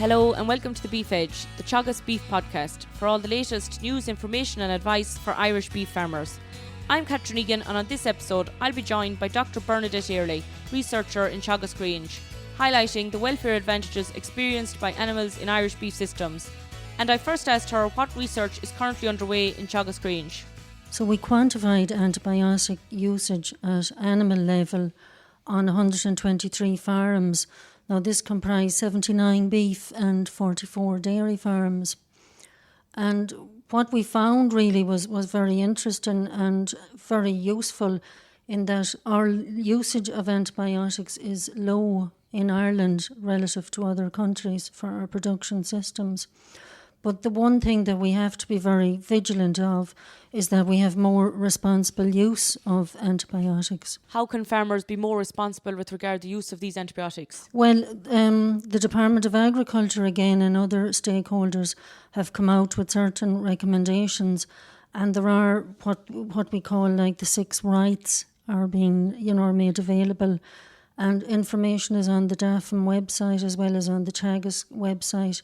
Hello and welcome to the Beef Edge, the Teagasc Beef Podcast, for all the latest news, information and advice for Irish beef farmers. I'm Catherine Egan, and on this episode I'll be joined by Dr. Bernadette Early, researcher in Teagasc Grange, highlighting the welfare advantages experienced by animals in Irish beef systems. And I first asked her what research is currently underway in Teagasc Grange. So we quantified antibiotic usage at animal level on 123 farms. Now this comprised 79 beef and 44 dairy farms. And what we found really was very interesting and very useful in that our usage of antibiotics is low in Ireland relative to other countries for our production systems. But the one thing that we have to be very vigilant of is that we have more responsible use of antibiotics. How can farmers be more responsible with regard to the use of these antibiotics? Well, the Department of Agriculture again and other stakeholders have come out with certain recommendations, and there are what we call like the 6 rights are being made available, and information is on the DAFM website as well as on the Teagasc website.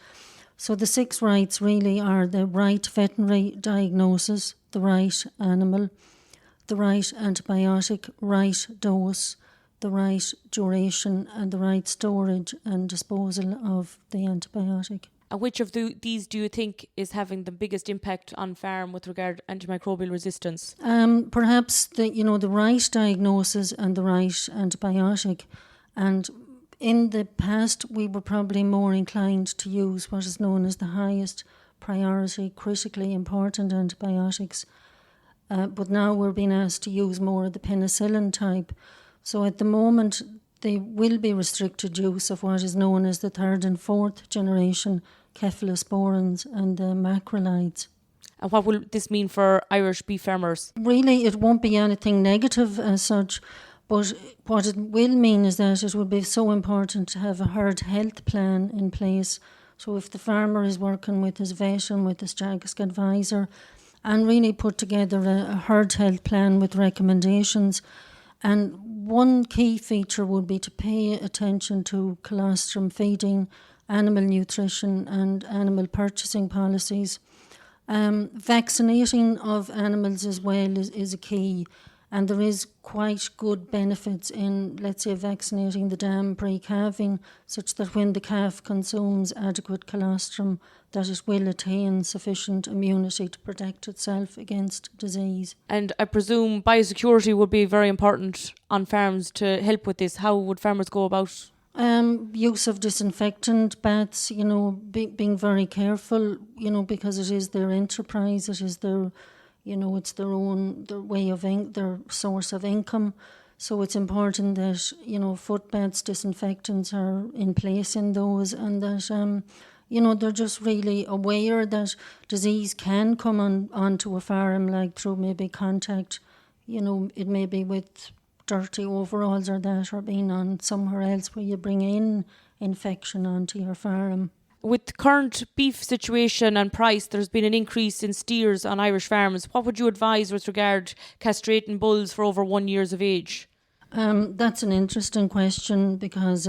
So the 6 rights really are the right veterinary diagnosis, the right animal, the right antibiotic, right dose, the right duration and the right storage and disposal of the antibiotic. And which of these do you think is having the biggest impact on farm with regard to antimicrobial resistance? Perhaps the right diagnosis and the right antibiotic. And in the past, we were probably more inclined to use what is known as the highest priority, critically important antibiotics. But now we're being asked to use more of the penicillin type. So at the moment, there will be restricted use of what is known as the 3rd and 4th generation cephalosporins and macrolides. And what will this mean for Irish beef farmers? Really, it won't be anything negative as such. But what it will mean is that it will be so important to have a herd health plan in place. So if the farmer is working with his vet and with his Teagasc advisor and really put together a herd health plan with recommendations. And one key feature would be to pay attention to colostrum feeding, animal nutrition and animal purchasing policies. Vaccinating of animals as well is a key. And there is quite good benefits in, let's say, vaccinating the dam pre-calving, such that when the calf consumes adequate colostrum, that it will attain sufficient immunity to protect itself against disease. And I presume biosecurity would be very important on farms to help with this. How would farmers go about? Use of disinfectant baths, being very careful, because it is their enterprise, it is their... it's their way of their source of income. So it's important that, foot baths, disinfectants are in place in those, and that, they're just really aware that disease can come onto a farm, like through maybe contact, it may be with dirty overalls or that, or being on somewhere else where you bring in infection onto your farm. With the current beef situation and price, there's been an increase in steers on Irish farms. What would you advise with regard castrating bulls for over 1 year of age? That's an interesting question because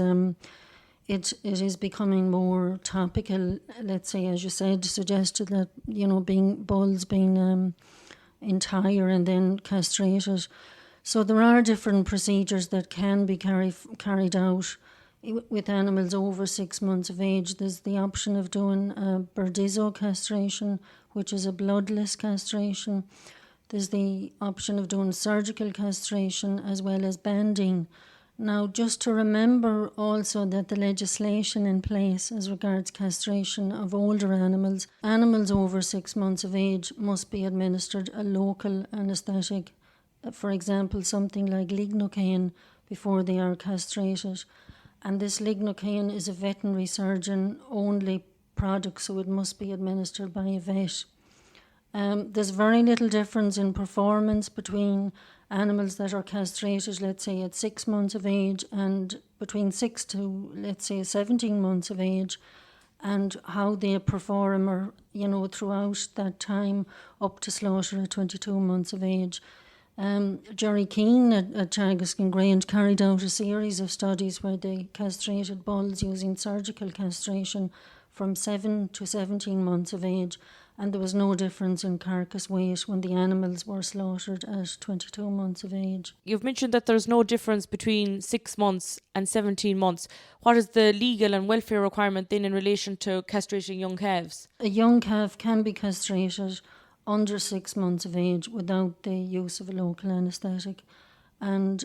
it is becoming more topical. Let's say, as you said, suggested that, bulls being entire and then castrated. So there are different procedures that can be carried out with animals over 6 months of age. There's the option of doing Burdizzo castration, which is a bloodless castration. There's the option of doing surgical castration as well as banding. Now, just to remember also that the legislation in place as regards castration of older animals over 6 months of age must be administered a local anaesthetic. For example, something like lignocaine before they are castrated. And this lignocaine is a veterinary surgeon only product, so it must be administered by a vet. There's very little difference in performance between animals that are castrated, let's say, at 6 months of age and between 6 to, let's say, 17 months of age, and how they perform or, throughout that time up to slaughter at 22 months of age. Jerry Keane at Teagasc Grange carried out a series of studies where they castrated bulls using surgical castration from 7 to 17 months of age, and there was no difference in carcass weight when the animals were slaughtered at 22 months of age. You've mentioned that there's no difference between 6 months and 17 months. What is the legal and welfare requirement then in relation to castrating young calves? A young calf can be castrated under 6 months of age without the use of a local anaesthetic. And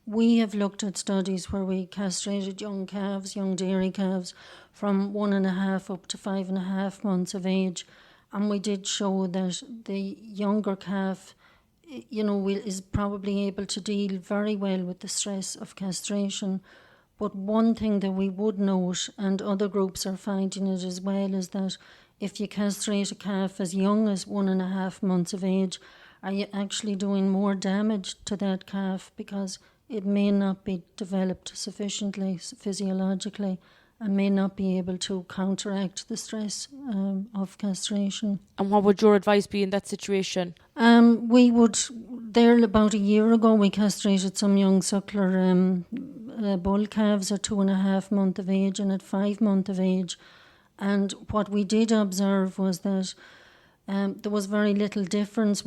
we have looked at studies where we castrated young calves, young dairy calves, from 1.5 up to 5.5 months of age. And we did show that the younger calf, is probably able to deal very well with the stress of castration. But one thing that we would note, and other groups are finding it as well, is that if you castrate a calf as young as 1.5 months of age, are you actually doing more damage to that calf because it may not be developed sufficiently physiologically and may not be able to counteract the stress of castration. And what would your advice be in that situation? About a year ago, we castrated some young suckler bull calves at 2.5 months of age and at 5 months of age. And what we did observe was that there was very little difference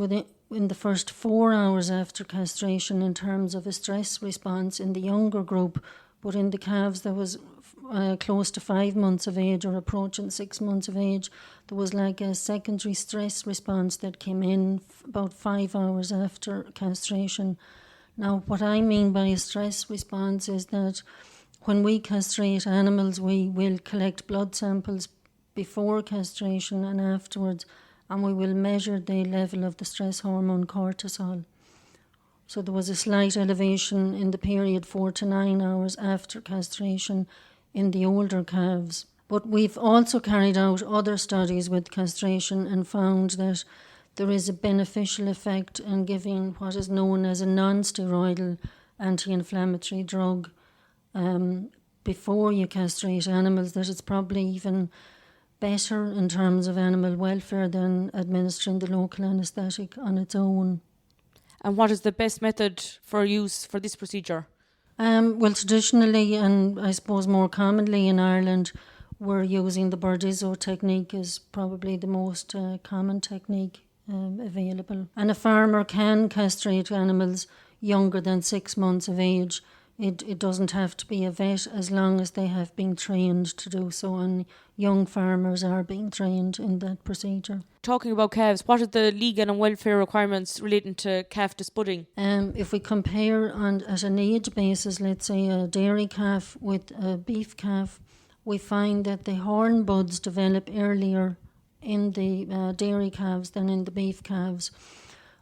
in the first 4 hours after castration in terms of a stress response in the younger group, but in the calves that was close to 5 months of age or approaching 6 months of age, there was like a secondary stress response that came in about 5 hours after castration. Now, what I mean by a stress response is that when we castrate animals, we will collect blood samples before castration and afterwards, and we will measure the level of the stress hormone cortisol. So there was a slight elevation in the period 4 to 9 hours after castration in the older calves. But we've also carried out other studies with castration and found that there is a beneficial effect in giving what is known as a non-steroidal anti-inflammatory drug before you castrate animals, that it's probably even better in terms of animal welfare than administering the local anaesthetic on its own. And what is the best method for use for this procedure? Well, traditionally, and I suppose more commonly in Ireland, we're using the Bordizzo technique is probably the most common technique available. And a farmer can castrate animals younger than 6 months of age. It doesn't have to be a vet as long as they have been trained to do so, and young farmers are being trained in that procedure. Talking about calves, what are the legal and welfare requirements relating to calf disbudding? If we compare at an age basis, let's say a dairy calf with a beef calf, we find that the horn buds develop earlier in the dairy calves than in the beef calves.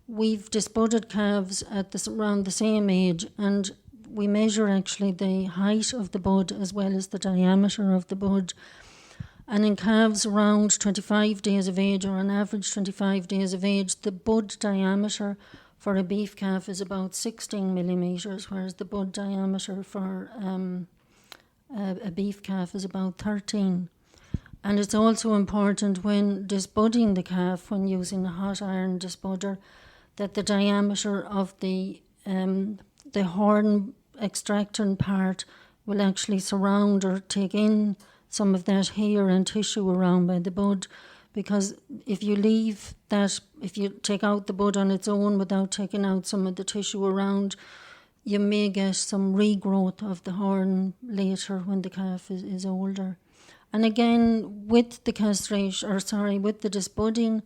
We've disbudded calves at around the same age, and we measure actually the height of the bud as well as the diameter of the bud. And in calves around 25 days of age, or on average 25 days of age, the bud diameter for a beef calf is about 16 millimetres, whereas the bud diameter for a beef calf is about 13. And it's also important when disbudding the calf, when using a hot iron disbudder, that the diameter of the horn extracting part will actually surround or take in some of that hair and tissue around by the bud, because if you take out the bud on its own without taking out some of the tissue around, you may get some regrowth of the horn later when the calf is older. And again, with the with the disbudding,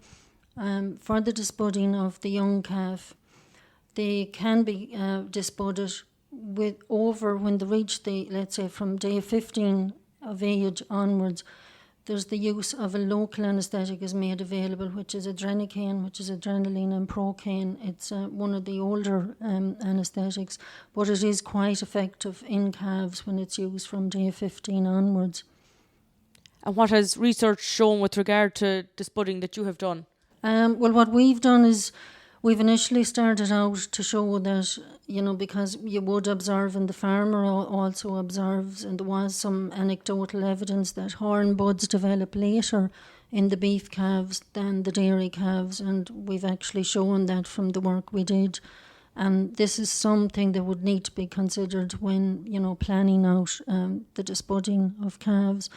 for the disbudding of the young calf, they can be disbudded when they reach let's say from day 15 of age onwards. There's the use of a local anaesthetic is made available, which is adrenocaine, which is adrenaline and procaine. It's one of the older anaesthetics, but it is quite effective in calves when it's used from day 15 onwards. And what has research shown with regard to disbudding that you have done? Well, what we've done is we've initially started out to show that, because you would observe, and the farmer also observes, and there was some anecdotal evidence that horn buds develop later in the beef calves than the dairy calves, and we've actually shown that from the work we did. And this is something that would need to be considered when, planning out the disbudding of calves.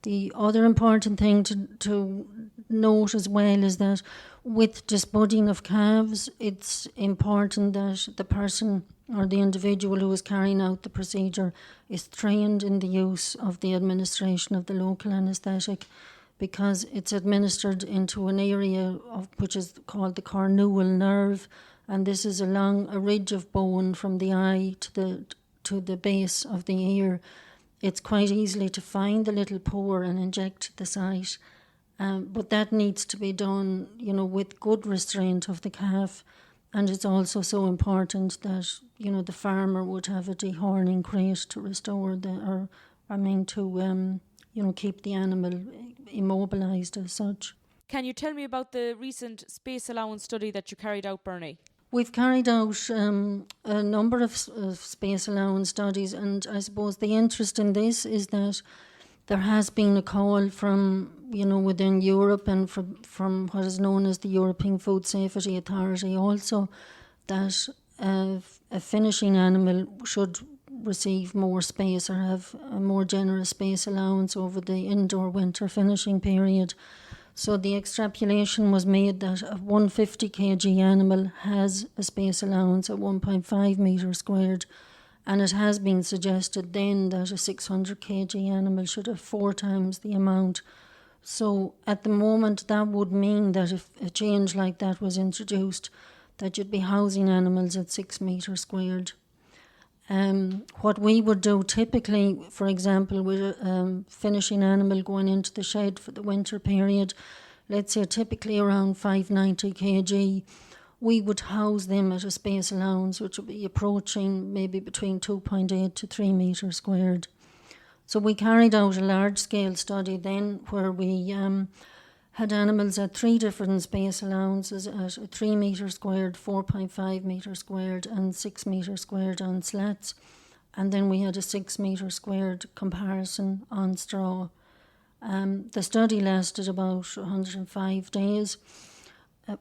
The other important thing to note as well is that with disbudding of calves, it's important that the person or the individual who is carrying out the procedure is trained in the use of the administration of the local anaesthetic, because it's administered into an area which is called the corneal nerve, and this is along a ridge of bone from the eye to the base of the ear. It's quite easily to find the little pore and inject the site, but that needs to be done, with good restraint of the calf. And it's also so important that, the farmer would have a dehorning crate to restore keep the animal immobilised as such. Can you tell me about the recent space allowance study that you carried out, Bernie? We've carried out a number of space allowance studies, and I suppose the interest in this is that there has been a call from, within Europe and from what is known as the European Food Safety Authority also, that a finishing animal should receive more space or have a more generous space allowance over the indoor winter finishing period. So the extrapolation was made that a 150 kg animal has a space allowance at 1.5 metres squared, and it has been suggested then that a 600 kg animal should have 4 times the amount. So at the moment that would mean that if a change like that was introduced, that you'd be housing animals at 6 metres squared. What we would do typically, for example, with a finishing animal going into the shed for the winter period, let's say typically around 590 kg, we would house them at a space allowance which would be approaching maybe between 2.8 to 3 metres squared. So we carried out a large-scale study then where we had animals at 3 different space allowances at 3 metres squared, 4.5 metres squared and 6 metres squared on slats. And then we had a 6 metre squared comparison on straw. The study lasted about 105 days.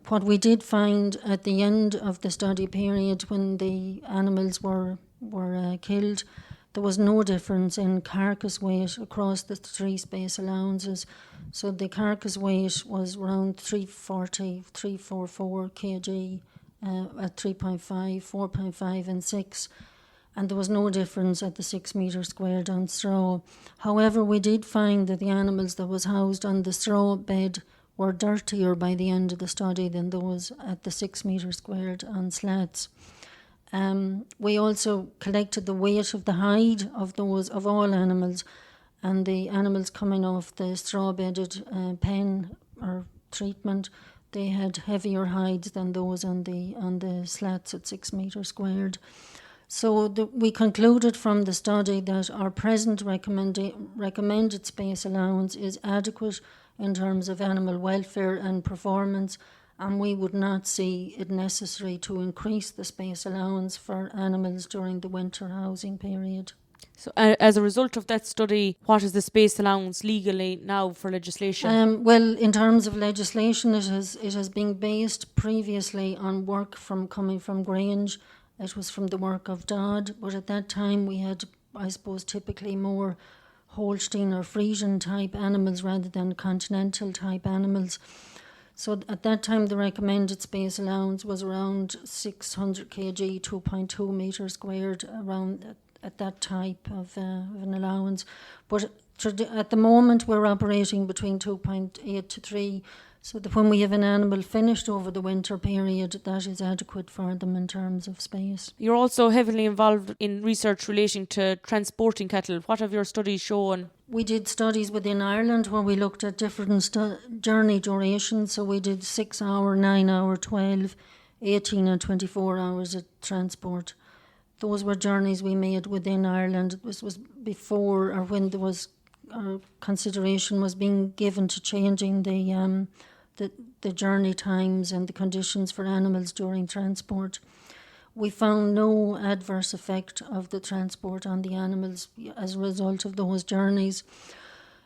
What we did find at the end of the study period, when the animals were killed, there was no difference in carcass weight across the 3 space allowances. So the carcass weight was around 344 kg at 3.5, 4.5 and 6. And there was no difference at the 6 metres squared on straw. However, we did find that the animals that was housed on the straw bed were dirtier by the end of the study than those at the 6 metres squared on slats. We also collected the weight of the hide of all animals, and the animals coming off the straw-bedded pen or treatment, they had heavier hides than those on the slats at 6 metres squared. So we concluded from the study that our present recommended space allowance is adequate in terms of animal welfare and performance, and we would not see it necessary to increase the space allowance for animals during the winter housing period. So as a result of that study, what is the space allowance legally now for legislation? Well, in terms of legislation, it has been based previously on work coming from Grange. It was from the work of Dodd, but at that time we had, I suppose, typically more Holstein or Friesian type animals rather than continental type animals. So at that time the recommended space allowance was around 600 kg, 2.2 metres squared, around at that type of an allowance. But at the moment we're operating between 2.8 to 3. So that when we have an animal finished over the winter period, that is adequate for them in terms of space. You're also heavily involved in research relating to transporting cattle. What have your studies shown? We did studies within Ireland where we looked at different journey durations. So we did 6 hour, 9 hour, 12, 18 and 24 hours of transport. Those were journeys we made within Ireland. This was before or when there was consideration was being given to changing the journey times and the conditions for animals during transport. We found no adverse effect of the transport on the animals as a result of those journeys.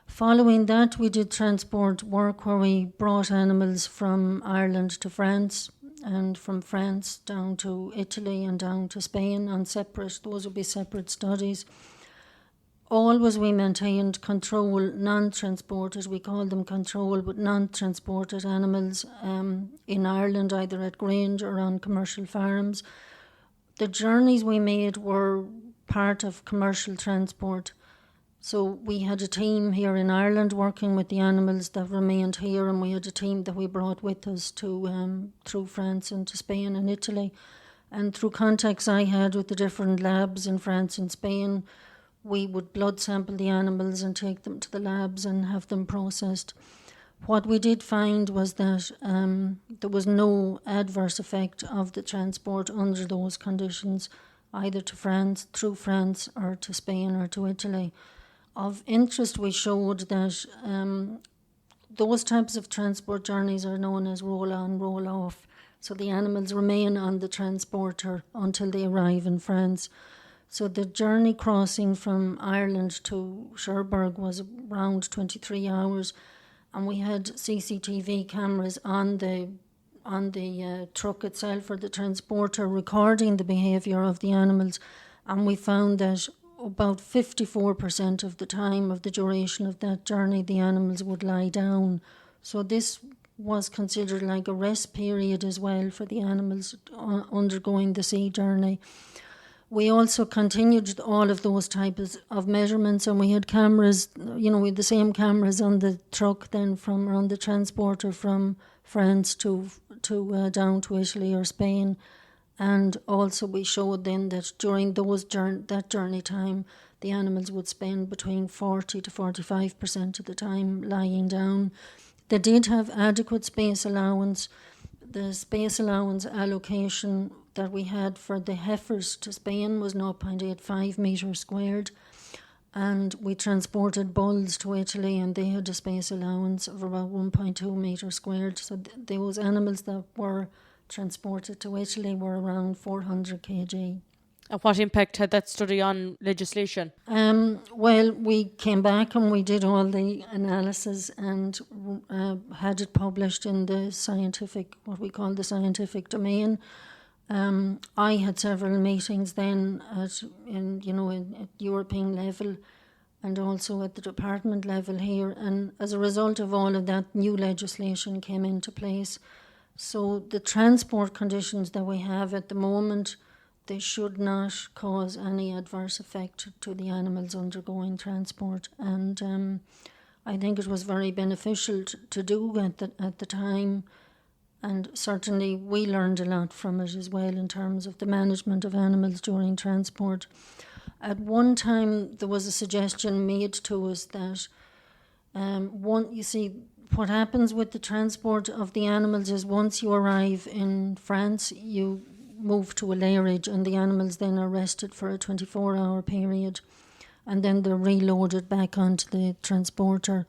Following that, we did transport work where we brought animals from Ireland to France and from France down to Italy and down to Spain on separate, those would be separate studies. always we maintained control, non-transported, we call them control, but non-transported animals in Ireland, either at Grange or on commercial farms. The journeys we made were part of commercial transport. So we had a team here in Ireland working with the animals that remained here, and we had a team that we brought with us to through France and to Spain and Italy. And through contacts I had with the different labs in France and Spain, we would blood sample the animals and take them to the labs and have them processed. What we did find was that there was no adverse effect of the transport under those conditions, either to France, through France, or to Spain or to Italy. Of interest, we showed that those types of transport journeys are known as roll-on, roll-off. So the animals remain on the transporter until they arrive in France. So the journey crossing from Ireland to Cherbourg was around 23 hours, and we had CCTV cameras on the truck itself, or the transporter, recording the behaviour of the animals, and we found that about 54% of the time of the duration of that journey the animals would lie down. So this was considered like a rest period as well for the animals undergoing the sea journey. We also continued all of those types of measurements, and we had cameras, we had the same cameras on the truck then on the transporter from France to down to Italy or Spain. And also we showed then that during that journey time, the animals would spend between 40 to 45% of the time lying down. They did have adequate space allowance. The space allowance allocation that we had for the heifers to Spain was 0.85 metres squared. And we transported bulls to Italy, and they had a space allowance of about 1.2 metres squared. So those animals that were transported to Italy were around 400 kg. And what impact had that study on legislation? Well, we came back and we did all the analysis and had it published in the scientific, what we call the scientific domain. I had several meetings then at European level and also at the department level here. And as a result of all of that, new legislation came into place. So the transport conditions that we have at the moment, they should not cause any adverse effect to the animals undergoing transport. And I think it was very beneficial to do at the time. And certainly we learned a lot from it as well in terms of the management of animals during transport. At one time, there was a suggestion made to us that what happens with the transport of the animals is once you arrive in France, you move to a lairage, and the animals then are rested for a 24-hour period, and then they're reloaded back onto the transporter.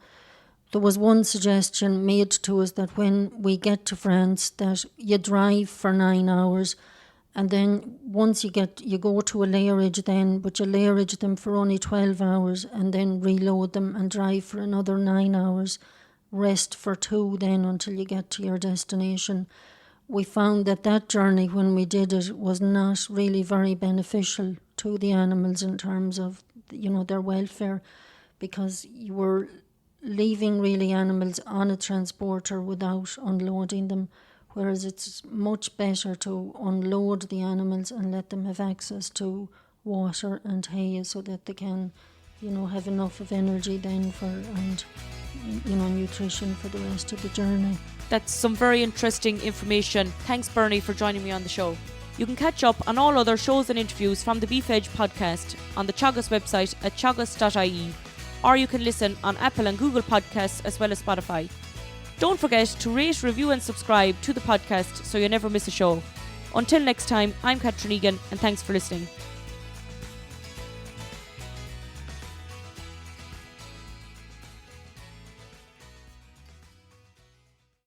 There was one suggestion made to us that when we get to France, that you drive for 9 hours, and then once you go to a lairage then, but you lairage them for only 12 hours, and then reload them and drive for another 9 hours, rest for 2 then until you get to your destination. We found that journey, when we did it, was not really very beneficial to the animals in terms of, their welfare, because you were leaving really animals on a transporter without unloading them, whereas it's much better to unload the animals and let them have access to water and hay so that they can, have enough of energy then and nutrition for the rest of the journey. That's some very interesting information. Thanks, Bernie, for joining me on the show. You can catch up on all other shows and interviews from the Beef Edge podcast on the Teagasc website at teagasc.ie, or you can listen on Apple and Google Podcasts as well as Spotify. Don't forget to rate, review and subscribe to the podcast so you never miss a show. Until next time, I'm Catherine Egan, and thanks for listening.